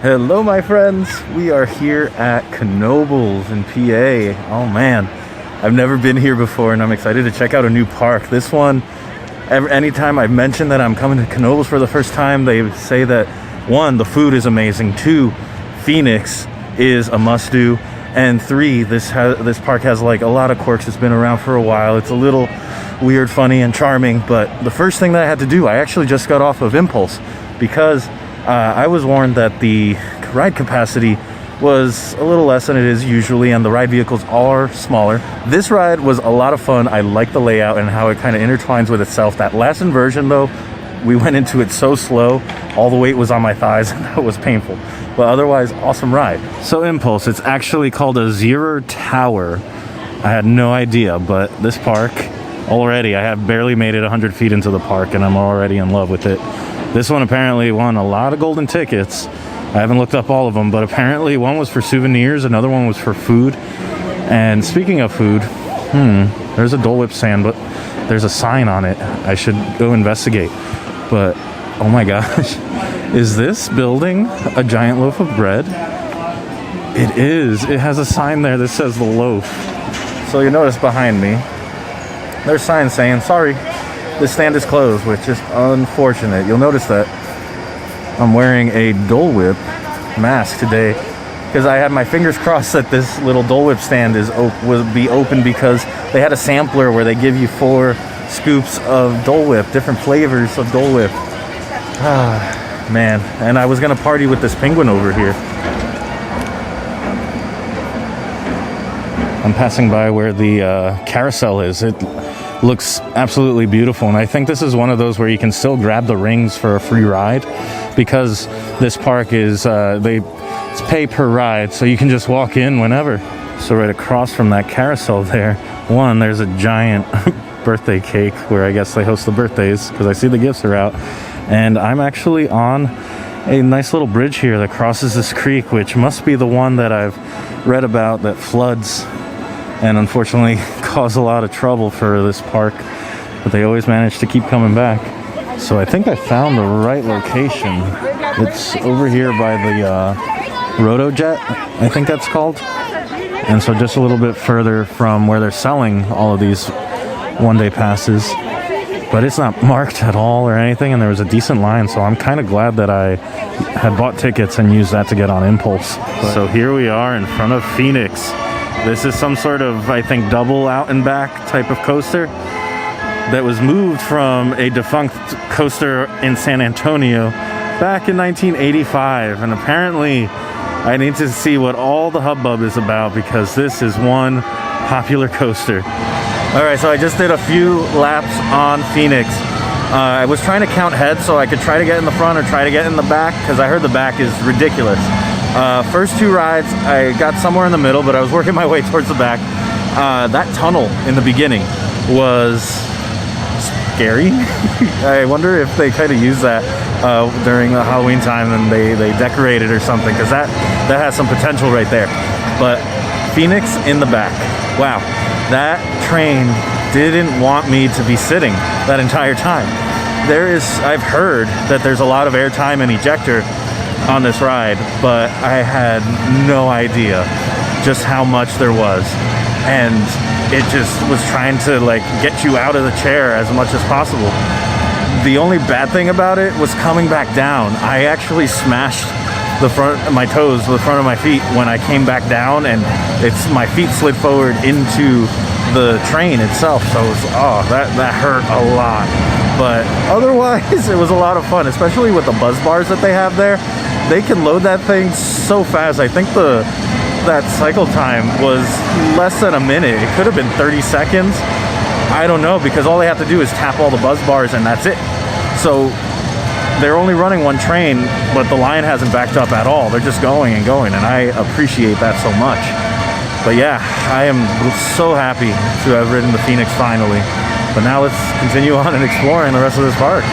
Hello my friends, we are here at Knoebels in PA. Oh man, I've never been here before and I'm excited to check out a new park. This one, anytime I've mentioned that I'm coming to Knoebels for the first time, they say that one, the food is amazing, two, Phoenix is a must-do, and three, this park has like a lot of quirks. It's been around for a while. It's a little weird, funny, and charming, but the first thing that I had to do, I actually just got off of Impulse because I was warned that the ride capacity was a little less than it is usually, and the ride vehicles are smaller. This ride was a lot of fun. I like the layout and how it kind of intertwines with itself. That last inversion though, we went into it so slow, all the weight was on my thighs and that was painful. But otherwise, awesome ride. So Impulse, it's actually called a Zero Tower. I had no idea, but this park, already, I have barely made it 100 feet into the park and I'm already in love with it. This one apparently won a lot of golden tickets. I haven't looked up all of them, but apparently one was for souvenirs, another one was for food. And speaking of food, there's a Dole Whip stand, but there's a sign on it. I should go investigate. But, oh my gosh, is this building a giant loaf of bread? It is. It has a sign there that says the loaf. So you notice behind me, there's signs saying, sorry, this stand is closed, which is unfortunate. You'll notice that I'm wearing a Dole Whip mask today because I had my fingers crossed that this little Dole Whip stand will be open because they had a sampler where they give you 4 scoops of Dole Whip, different flavors of Dole Whip. Ah, man. And I was gonna party with this penguin over here. I'm passing by where the carousel is. It looks absolutely beautiful, and I think this is one of those where you can still grab the rings for a free ride because this park is it's pay per ride, so you can just walk in whenever. So right across from that carousel there, there's a giant birthday cake where I guess they host the birthdays because I see the gifts are out, and I'm actually on a nice little bridge here that crosses this creek, which must be the one that I've read about that floods and unfortunately cause a lot of trouble for this park, but they always manage to keep coming back. So I think I found the right location. It's over here by the Rotojet, I think that's called. And so just a little bit further from where they're selling all of these one-day passes, but it's not marked at all or anything, and there was a decent line, so I'm kind of glad that I had bought tickets and used that to get on Impulse. So here we are in front of Phoenix. This is some sort of, I think, double out and back type of coaster that was moved from a defunct coaster in San Antonio back in 1985. And apparently I need to see what all the hubbub is about because this is one popular coaster. All right, so I just did a few laps on Phoenix. I was trying to count heads so I could try to get in the front or try to get in the back because I heard the back is ridiculous. First 2 rides, I got somewhere in the middle, but I was working my way towards the back. That tunnel in the beginning was scary. I wonder if they kind of use that during the Halloween time and they decorate it or something, because that has some potential right there. But Phoenix in the back. Wow, that train didn't want me to be sitting that entire time. I've heard that there's a lot of airtime and ejector on this ride, but I had no idea just how much there was, and it just was trying to like get you out of the chair as much as possible. The only bad thing about it was coming back down. I actually smashed the front of my toes, the front of my feet when I came back down, and my feet slid forward into the train itself, so it was, that hurt a lot. But otherwise it was a lot of fun, especially with the buzz bars that they have there. They can load that thing so fast. I think that cycle time was less than a minute. It could have been 30 seconds. I don't know, because all they have to do is tap all the buzz bars and that's it. So they're only running one train, but the line hasn't backed up at all. They're just going and going, and I appreciate that so much. But yeah, I am so happy to have ridden the Phoenix finally. But now let's continue on and exploring the rest of this park.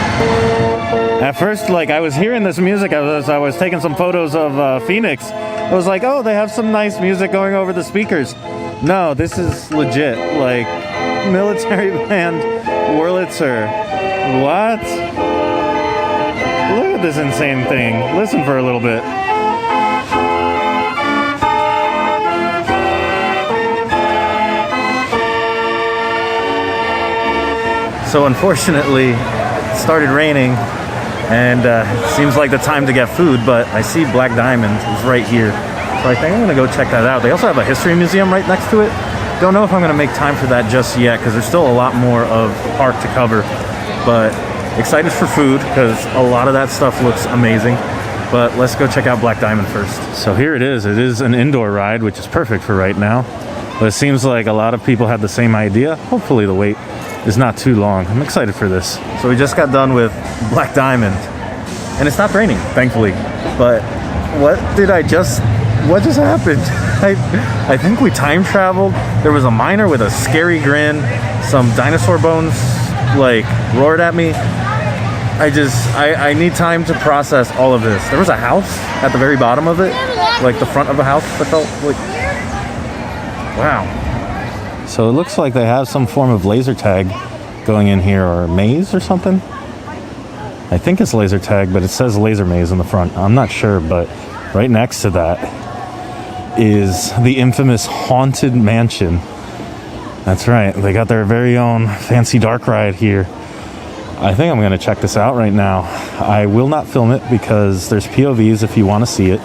At first, I was hearing this music as I was taking some photos of Phoenix. I was like, oh, they have some nice music going over the speakers. No, this is legit, military band Wurlitzer. What? Look at this insane thing. Listen for a little bit. So unfortunately, it started raining, and it seems like the time to get food, but I see Black Diamond is right here. So I think I'm gonna go check that out. They also have a history museum right next to it. Don't know if I'm gonna make time for that just yet, because there's still a lot more of the park to cover, but excited for food, because a lot of that stuff looks amazing. But let's go check out Black Diamond first. So here it is. It is an indoor ride, which is perfect for right now. But it seems like a lot of people had the same idea. Hopefully the wait is not too long. I'm excited for this. So we just got done with Black Diamond, and it's not raining, thankfully. But what just happened? I think we time traveled. There was a miner with a scary grin. Some dinosaur bones like roared at me. I need time to process all of this. There was a house at the very bottom of it, like the front of a house. I felt like, wow. So it looks like they have some form of laser tag going in here, or maze or something. I think it's laser tag, but it says laser maze in the front. I'm not sure, but right next to that is the infamous Haunted Mansion. That's right. They got their very own fancy dark ride here. I think I'm going to check this out right now. I will not film it because there's POVs if you want to see it.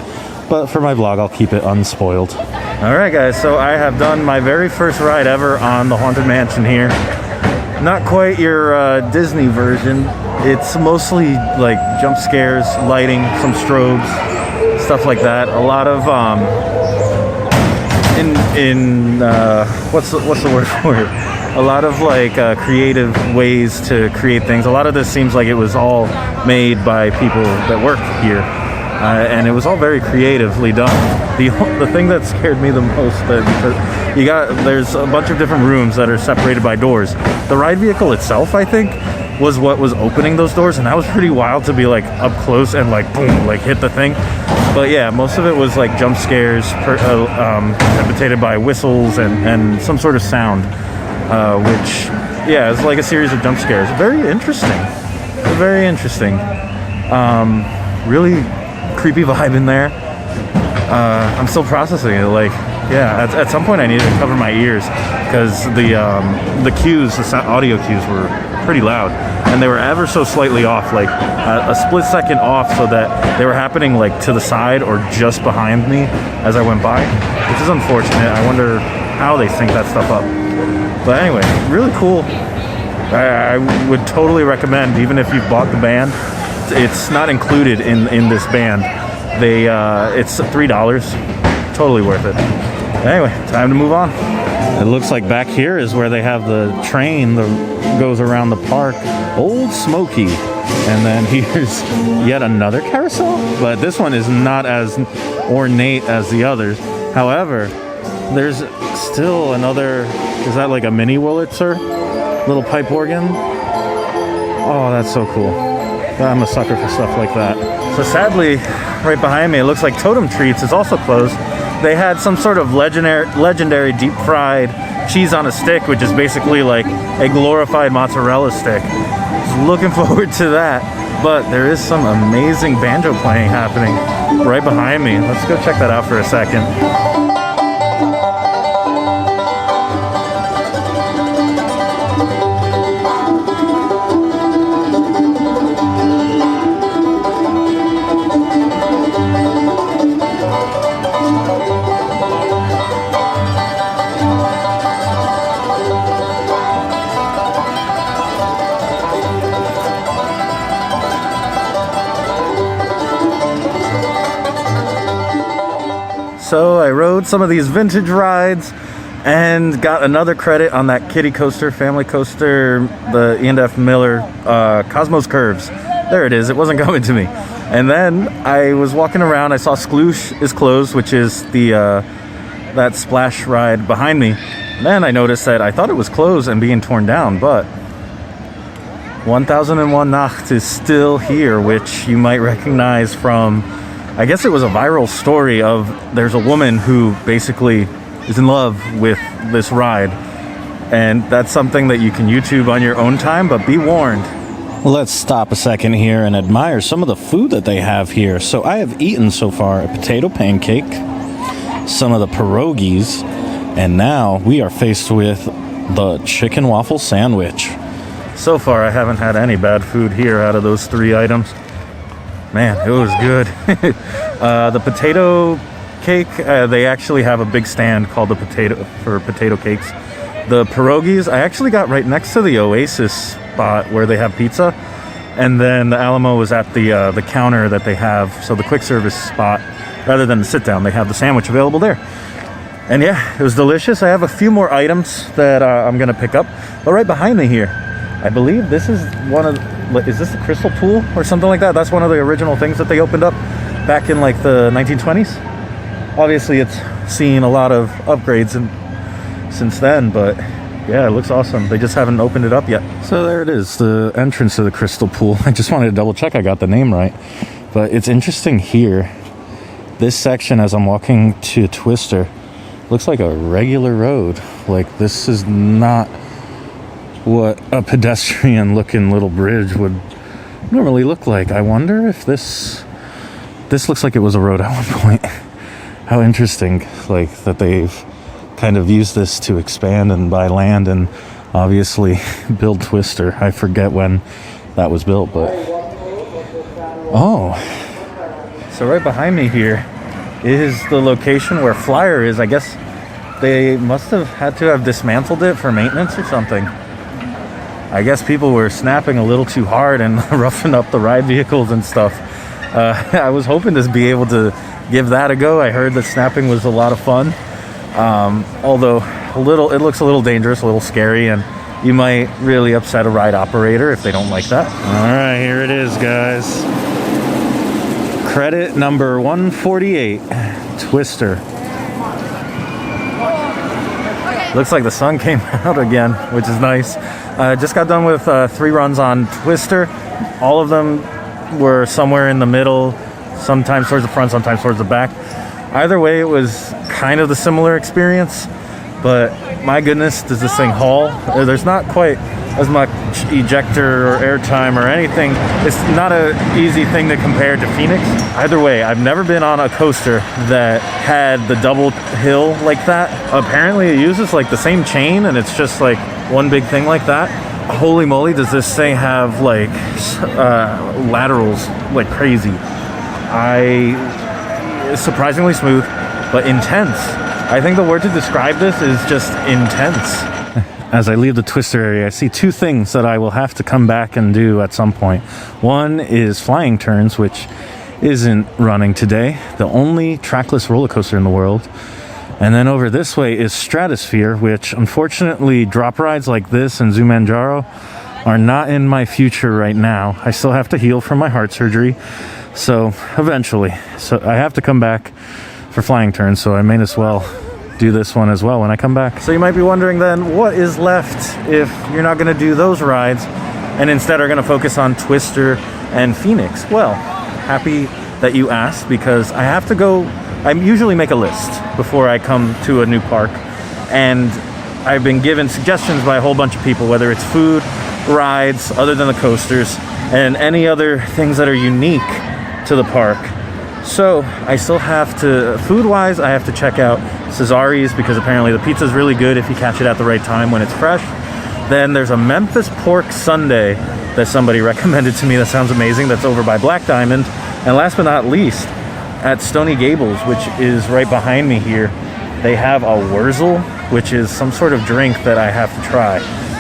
But for my vlog, I'll keep it unspoiled. Alright guys, so I have done my very first ride ever on the Haunted Mansion here. Not quite your Disney version. It's mostly like jump scares, lighting, some strobes, stuff like that. A lot of what's the word for it? A lot of like creative ways to create things. A lot of this seems like it was all made by people that work here, and it was all very creatively done. The thing that scared me the most, because there's a bunch of different rooms that are separated by doors. The ride vehicle itself, I think, was what was opening those doors, and that was pretty wild to be like up close and like boom, like hit the thing. But yeah, most of it was like jump scares, imitated by whistles and some sort of sound, which, yeah, it's like a series of jump scares. Very interesting. Very interesting. Really creepy vibe in there. I'm still processing it. Like, yeah, at some point I needed to cover my ears because the cues, the audio cues were pretty loud, and they were ever so slightly off, like a split second off, so that they were happening like to the side or just behind me as I went by, which is unfortunate. I wonder how they sync that stuff up. But anyway, really cool. I would totally recommend, even if you've bought the band. It's not included in this band. It's $3. Totally worth it. Anyway, time to move on. It looks like back here is where they have the train that goes around the park. Old Smoky. And then here's yet another carousel. But this one is not as ornate as the others. However, there's still another... Is that like a mini Wurlitzer? Little pipe organ? Oh, that's so cool. I'm a sucker for stuff like that. So sadly, right behind me, it looks like Totem Treats is also closed. They had some sort of legendary deep fried cheese on a stick, which is basically like a glorified mozzarella stick. Just looking forward to that. But there is some amazing banjo playing happening right behind me. Let's go check that out for a second. So I rode some of these vintage rides and got another credit on that kiddie coaster, family coaster, the E&F Miller Cosmos Curves. There it is. It wasn't coming to me. And then I was walking around. I saw Skloosh is closed, which is the that splash ride behind me. And then I noticed that I thought it was closed and being torn down, but 1001 Nacht is still here, which you might recognize from... I guess it was a viral story of there's a woman who basically is in love with this ride. And that's something that you can YouTube on your own time, but be warned. Let's stop a second here and admire some of the food that they have here. So I have eaten so far a potato pancake, some of the pierogis, and now we are faced with the chicken waffle sandwich. So far, I haven't had any bad food here out of those 3 items. Man, it was good. The potato cake, they actually have a big stand called the potato cakes. The pierogis, I actually got right next to the Oasis spot where they have pizza. And then the Alamo was at the counter that they have, so the quick service spot, rather than the sit down, they have the sandwich available there. And yeah, it was delicious. I have a few more items that I'm gonna pick up. But right behind me here, I believe this is is this the Crystal Pool or something like that? That's one of the original things that they opened up back in like the 1920s. Obviously it's seen a lot of upgrades since then, but yeah, it looks awesome. They just haven't opened it up yet. So there it is, the entrance to the Crystal Pool. I just wanted to double check I got the name right. But it's interesting here. This section, as I'm walking to Twister, looks like a regular road. Like, this is not what a pedestrian looking little bridge would normally look like. I wonder if this looks like it was a road at one point. How interesting, like, that they've kind of used this to expand and buy land and obviously build Twister. I forget when that was built, but oh, so right behind me here is the location where Flyer is. I guess they must have had to have dismantled it for maintenance or something. I guess people were snapping a little too hard and roughing up the ride vehicles and stuff. I was hoping to be able to give that a go. I heard that snapping was a lot of fun. Although it looks a little dangerous, a little scary, and you might really upset a ride operator if they don't like that. All right, here it is, guys. Credit number 148, Twister. Looks like the sun came out again, which is nice. Just got done with 3 runs on Twister. All of them were somewhere in the middle, sometimes towards the front, sometimes towards the back. Either way, it was kind of the similar experience, but my goodness, does this thing haul? There's not quite as much ejector or airtime or anything. It's not an easy thing to compare to Phoenix. Either way, I've never been on a coaster that had the double hill like that. Apparently it uses like the same chain and it's just like one big thing like that. Holy moly, does this thing have like laterals like crazy. It's surprisingly smooth, but intense. I think the word to describe this is just intense. As I leave the Twister area, I see 2 things that I will have to come back and do at some point. One is flying turns, which isn't running today, the only trackless roller coaster in the world. And then over this way is Stratosphere, which unfortunately drop rides like this and Zumanjaro are not in my future right now. I still have to heal from my heart surgery. So eventually, I have to come back for flying turns, so I may as well do this one as well when I come back. So you might be wondering then, what is left if you're not going to do those rides and instead are going to focus on Twister and Phoenix? Well, happy that you asked, because I have to go. I usually make a list before I come to a new park, and I've been given suggestions by a whole bunch of people, whether it's food, rides other than the coasters, and any other things that are unique to the park. So I still have to, food-wise, I have to check out Cesari's, because apparently the pizza is really good if you catch it at the right time when it's fresh. Then there's a Memphis pork sundae that somebody recommended to me that sounds amazing, that's over by Black Diamond. And last but not least, at Stony Gables, which is right behind me here, they have a whirzle, which is some sort of drink that I have to try.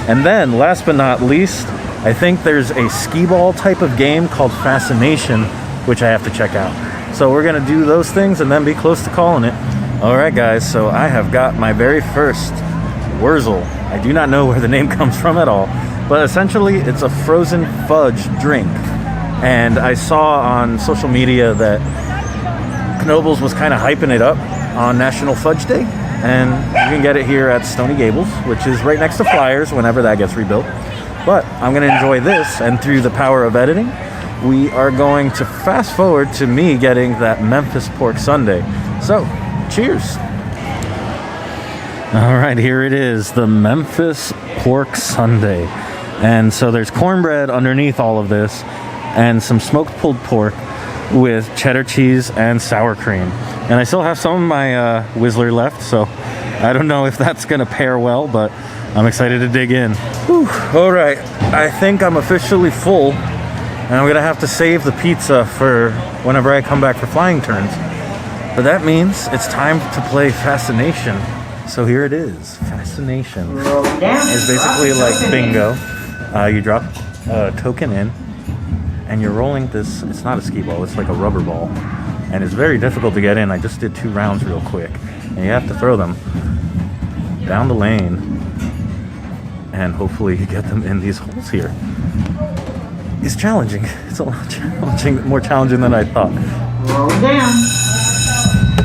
And then last but not least, I think there's a skee ball type of game called Fascination, which I have to check out. So we're gonna do those things and then be close to calling it. All right, guys, so I have got my very first whirzle. I do not know where the name comes from at all, but essentially it's a frozen fudge drink. And I saw on social media that Knoebels was kind of hyping it up on National Fudge Day, and you can get it here at Stony Gables, which is right next to Flyers whenever that gets rebuilt. But I'm gonna enjoy this, and through the power of editing, we are going to fast forward to me getting that Memphis pork sundae. So, cheers. All right, here it is, the Memphis pork sundae. And so there's cornbread underneath all of this and some smoked pulled pork with cheddar cheese and sour cream. And I still have some of my Whistler left, so I don't know if that's gonna pair well, but I'm excited to dig in. Whew. All right, I think I'm officially full, and I'm gonna have to save the pizza for whenever I come back for flying turns. But that means it's time to play Fascination. So here it is. Fascination. It's basically like bingo. You drop a token in, and you're rolling this. It's not a skee ball, it's like a rubber ball. And it's very difficult to get in. I just did 2 rounds real quick. And you have to throw them down the lane. And hopefully you get them in these holes here. It's challenging. It's a lot challenging, more challenging than I thought. Roll down.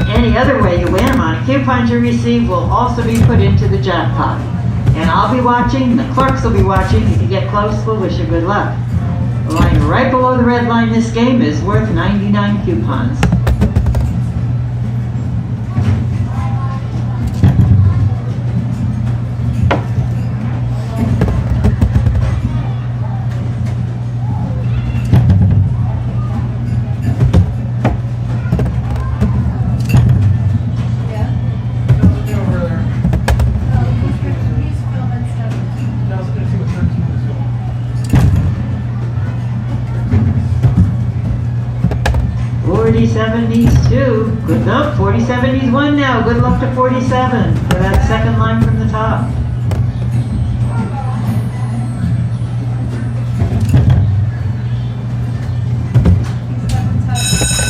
Any other way you win them on coupons you receive will also be put into the jackpot. And I'll be watching, the clerks will be watching. If you get close, we'll wish you good luck. The line right below the red line this game is worth 99 coupons. '70s 2. Good luck. 4070s 1 now. Good luck to 47 for that second line from the top.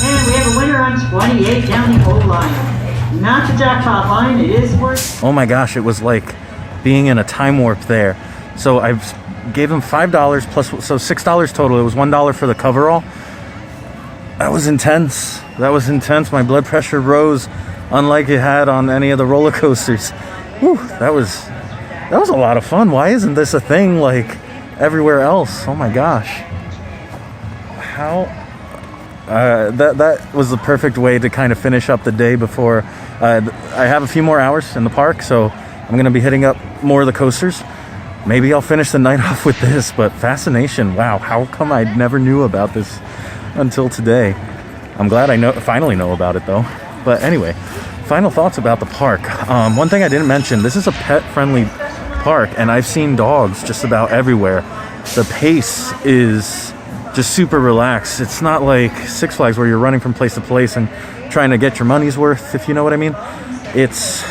And we have a winner on 28 down the old line. Not the jackpot line. It is worth. Oh my gosh, it was like being in a time warp there. So I gave him $5 plus, so $6 total. It was $1 for the coverall. That was intense. That was intense. My blood pressure rose unlike it had on any of the roller coasters. Whew, that was a lot of fun. Why isn't this a thing like everywhere else? Oh my gosh. How that was the perfect way to kind of finish up the day before I have a few more hours in the park, so I'm going to be hitting up more of the coasters. Maybe I'll finish the night off with this, but Fascination, wow, how come I never knew about this until today? I'm glad I finally know about it though. But anyway, final thoughts about the park. One thing I didn't mention, this is a pet-friendly park, and I've seen dogs just about everywhere. The pace is just super relaxed. It's not like Six Flags where you're running from place to place and trying to get your money's worth, if you know what I mean. It's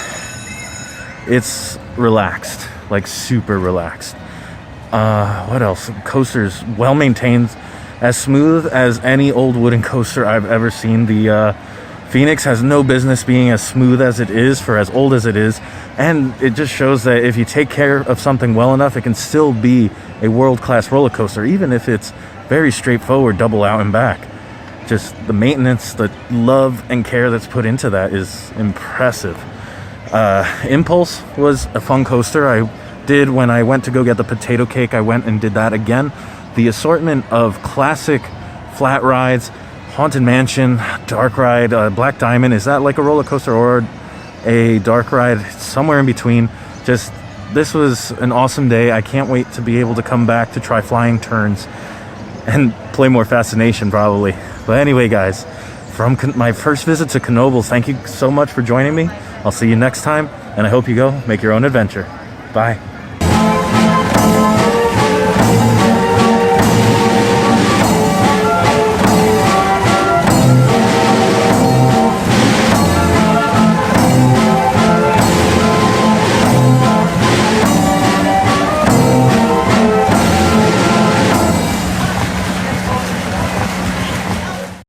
relaxed, like super relaxed. What else? Coasters, well maintained, as smooth as any old wooden coaster I've ever seen. The Phoenix has no business being as smooth as it is for as old as it is, and it just shows that if you take care of something well enough, it can still be a world-class roller coaster, even if it's very straightforward, double out and back. Just the maintenance, the love and care that's put into that is impressive. Impulse was a fun coaster. I did when I went to go get the potato cake. I went and did that again. The assortment of classic flat rides, Haunted Mansion, Dark Ride, Black Diamond, is that like a roller coaster or a dark ride? Somewhere in between. Just, this was an awesome day. I can't wait to be able to come back to try flying turns and play more Fascination probably. But anyway, guys, from my first visit to Knoebels, thank you so much for joining me. I'll see you next time, and I hope you go make your own adventure. Bye.